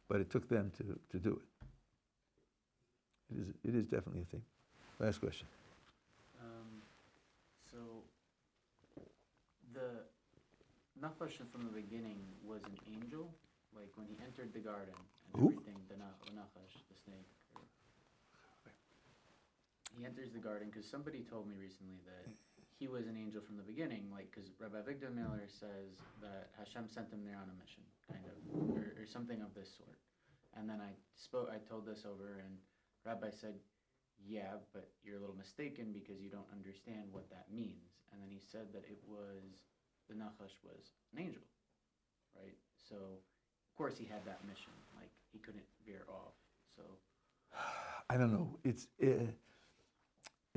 but it took them to do it. It is definitely a thing. Last question. So the Nachash from the beginning was an angel, like when he entered the garden and Who? everything. The Nachash, the snake. He enters the garden because somebody told me recently that he was an angel from the beginning, like because Rabbi Victor Miller says that Hashem sent him there on a mission, kind of, or something of this sort. And then I told this over, and Rabbi said, yeah, but you're a little mistaken because you don't understand what that means. And then he said that the Nachash was an angel, right? So, of course he had that mission, like he couldn't veer off, so. I don't know. It's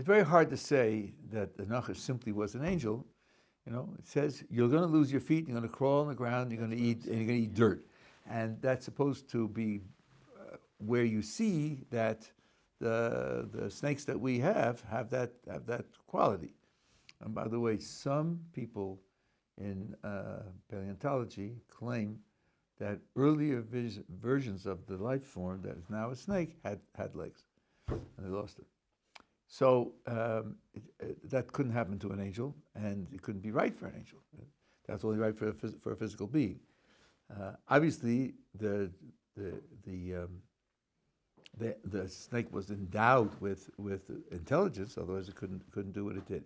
very hard to say that the Nachash simply was an angel. It says you're going to lose your feet, you're going to crawl on the ground, you're going to eat, and you're going to eat dirt. And that's supposed to be where you see that the snakes that we have that quality. And by the way, some people in paleontology claim that earlier versions of the life form that is now a snake had legs, and they lost it. So that couldn't happen to an angel, and it couldn't be right for an angel. That's only right for a physical being. Obviously, the snake was endowed with intelligence, otherwise it couldn't do what it did.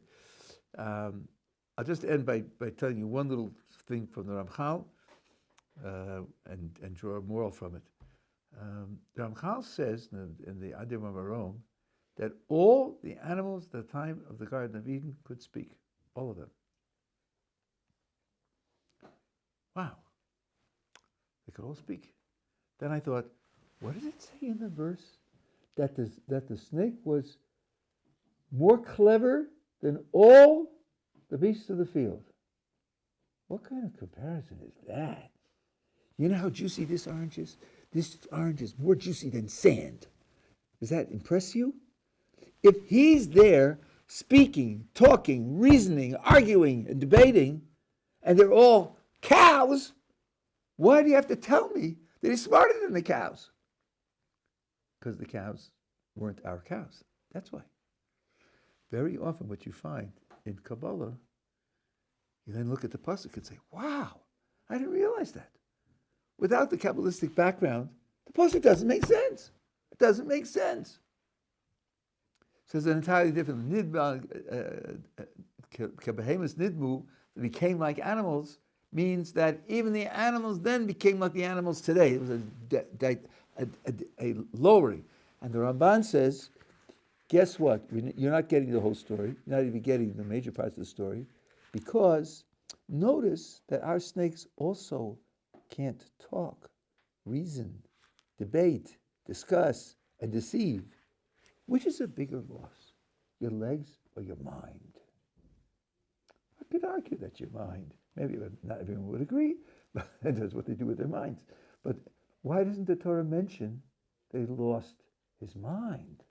I'll just end by telling you one little thing from the Ramchal and draw a moral from it. The Ramchal says in the Adim Amarom that all the animals at the time of the Garden of Eden could speak, all of them. Wow, they could all speak. Then I thought, what does it say in the verse that the snake was more clever than all the beasts of the field? What kind of comparison is that? You know how juicy this orange is? This orange is more juicy than sand. Does that impress you? If he's there speaking, talking, reasoning, arguing, and debating, and they're all cows, why do you have to tell me that he's smarter than the cows? Because the cows weren't our cows. That's why. Very often what you find in Kabbalah, you then look at the pasuk and say, wow, I didn't realize that. Without the Kabbalistic background, the pasuk doesn't make sense. It doesn't make sense. So it's an entirely different Kebehemus Nidmu, that became like animals, means that even the animals then became like the animals today. It was a lowering. And the Ramban says, guess what? You're not getting the whole story. You're not even getting the major parts of the story, because notice that our snakes also can't talk, reason, debate, discuss, and deceive. Which is a bigger loss, your legs or your mind? I could argue that your mind. Maybe not everyone would agree, but that's what they do with their minds. But why doesn't the Torah mention they lost his mind?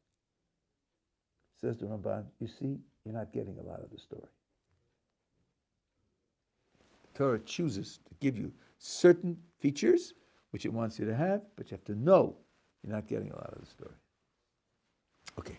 Says the Ramban, you see, you're not getting a lot of the story. The Torah chooses to give you certain features, which it wants you to have, but you have to know you're not getting a lot of the story. Okay.